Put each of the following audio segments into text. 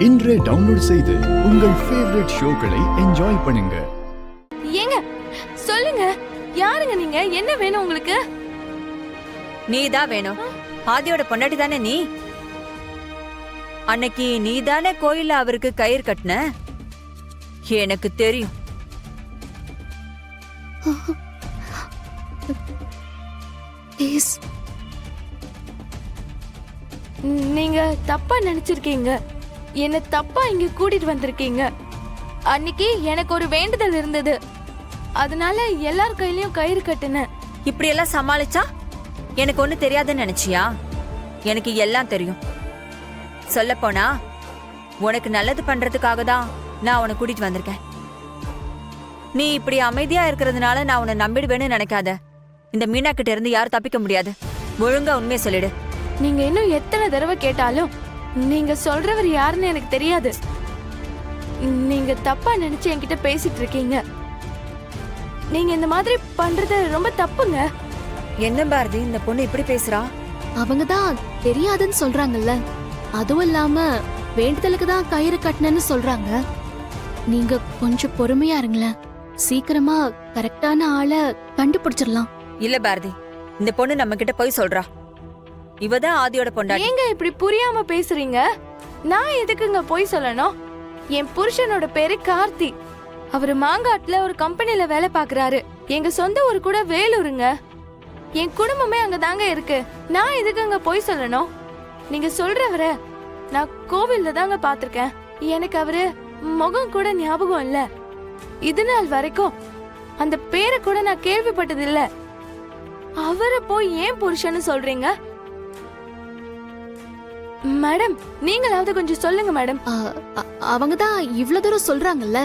இன்றே டவுன்லோட் செய்து உங்கள் ஃபேவரட் ஷோக்களை என்ஜாய் பண்ணுங்க. ஏங்க சொல்லுங்க, யாருங்க நீங்க? என்ன வேணும் உங்களுக்கு? நீதான் வேணும். ஆதியோட பொண்டாட்டி தானே நீ? அன்னைக்கு நீ தானே கோயில்ல அவருக்கு கயிறு கட்டின? எனக்கு தெரியும். நீங்க தப்பா நினைச்சிருக்கீங்க. என்ன தப்பா இங்க கூட்டிட்டு வந்திருக்கீங்க. அன்னைக்கு எனக்கு ஒரு வேண்டுதல் இருந்தது, அதனால எல்லார் கையிலயும் கயிறு கட்டுனேன். இப்படி எல்லாம் சமாளிச்சா எனக்கு ஒண்ணு தெரியாதுன்னு நினைச்சியா? எனக்கு எல்லாம் தெரியும். சொல்ல போனா உனக்கு நல்லது பண்றதுக்காக தான் நான் உன்னை கூட்டிட்டு வந்திருக்கேன். நீ இப்படி அமைதியா இருக்கிறதுனால நான் உன்னை நம்பிடுவேன்னு நினைக்காத. இந்த மீனா கிட்ட இருந்து யாரும் தப்பிக்க முடியாது. ஒழுங்கா உண்மையை சொல்லிடு. நீங்க இன்னும் எத்தனை தடவை கேட்டாலும் நீங்க சொல்றவர் யாருன்னு எனக்கு தெரியாது. நீங்க தப்பா நினைச்சு என்கிட்ட பேசிட்டு இருக்கீங்க. நீங்க இந்த மாதிரி பண்றது ரொம்ப தப்புங்க. என்ன பாரதி இந்த பொண்ணு இப்படி பேசுறா? அவங்க தான் தெரியாதுன்னு சொல்றாங்கல்ல. அதுவும் இல்லாம வேண்டுதலுக்கு தான் கயிறு கட்டினேன்னு சொல்றாங்க. நீங்க கொஞ்சம் பொறுமையா இருங்களேன். சீக்கிரமா கரெக்டான ஆளை கண்டுபிடிச்சிடலாம். இல்ல பாரதி, இந்த பொண்ணு நம்ம கிட்ட போய் சொல்றா. இவதான் ஆதியோட பொண்டாட்டி. ஏங்க இப்படி புரியாம பேசுறீங்க? நான் எதுக்குங்க போய் சொல்லணும்? என் புருஷனோட பேரு கார்த்தி. அவரு மாங்காட்டுல ஒரு கம்பெனில வேலை பாக்குறாரு. எங்க சொந்த ஊரு கூட வேலூருங்க. என் குடும்பமே அங்க தாங்க இருக்கு. நான் எதுக்குங்க போய் சொல்லணும்? நீங்க சொல்றவர நான் கோவில்ல தாங்க பாத்திருக்கேன். எனக்கு அவரு முகம் கூட ஞாபகம் இல்ல. இது நாள் வரைக்கும் அந்த பேரை கூட நான் கேள்விப்பட்டது இல்ல. அவரை போய் ஏன் புருஷன்னு சொல்றீங்க? மேடம், நீங்களாவது கொஞ்சம் சொல்லுங்க மேடம். அவங்க தான் இவ்வளவு தூரம் சொல்றாங்கல்ல,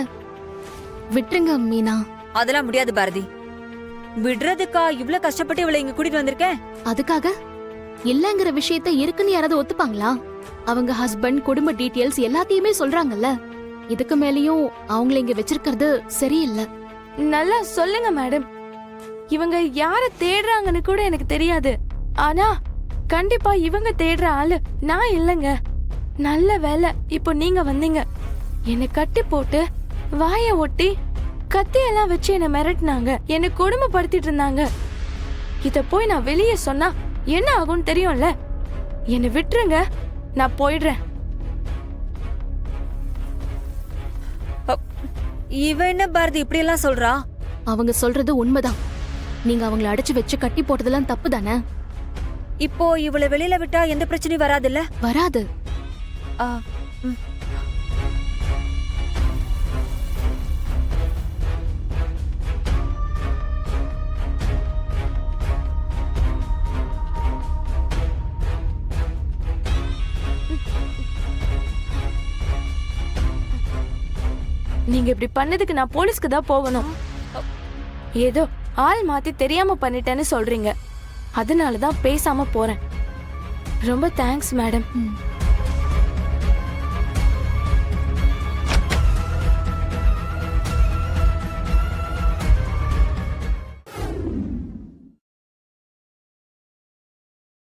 விட்டுருங்க மீனா. அதெல்லாம் முடியாது பாரதி. விடுறதுக்கா இவ்ளோ கஷ்டப்பட்டு இவளை இங்க கூட்டிட்டு வந்திருக்கேன்? அதுக்காக இல்லங்கிற விஷயத்த இருக்குன்னு யாராவது ஒத்துப்பாங்களா? அவங்க ஹஸ்பண்ட் குடும்ப டீடைல்ஸ் எல்லாத்தையுமே சொல்றாங்கல்ல. இதுக்கு மேலயும் அவங்கள இங்க வச்சிருக்கிறது சரியில்லை. நல்லா சொல்லுங்க மேடம். இவங்க யார தேடுறாங்கன்னு கூட எனக்கு தெரியாது. ஆனா கண்டிப்பா இவங்க தேடுற ஆளு நான் இல்லங்க. நல்ல வேலை இப்போ நீங்க வந்தீங்க. என்னை கட்டி போட்டு வாய ஒட்டி கத்தியெல்லாம் வச்சு என்ன மிரட்டினாங்க. என்னை கொடுமைப்படுத்திட்டு இருந்தாங்க. இத போய் நான் வெளியே சொன்னா என்ன ஆகும்னு தெரியும்ல. என்னை விட்டுருங்க, நான் போயிடுறேன். இவ என்ன பாரதி இப்படி எல்லாம் சொல்றா? அவங்க சொல்றது உண்மைதான். நீங்க அவங்கள அடைச்சு வச்சு கட்டி போட்டதெல்லாம் தப்பு தானே. இப்போ இவளை வெளியில விட்டா எந்த பிரச்சனையும் வராதுல்ல? வராது. நீங்க இப்படி பண்ணதுக்கு நான் போலீஸ்க்கு தான் போகணும். ஏதோ ஆள் மாத்தி தெரியாம பண்ணிட்டேன்னு சொல்றீங்க. அதனாலதான் பேசாம போறேன். ரொம்ப தேங்க்ஸ் மேடம்.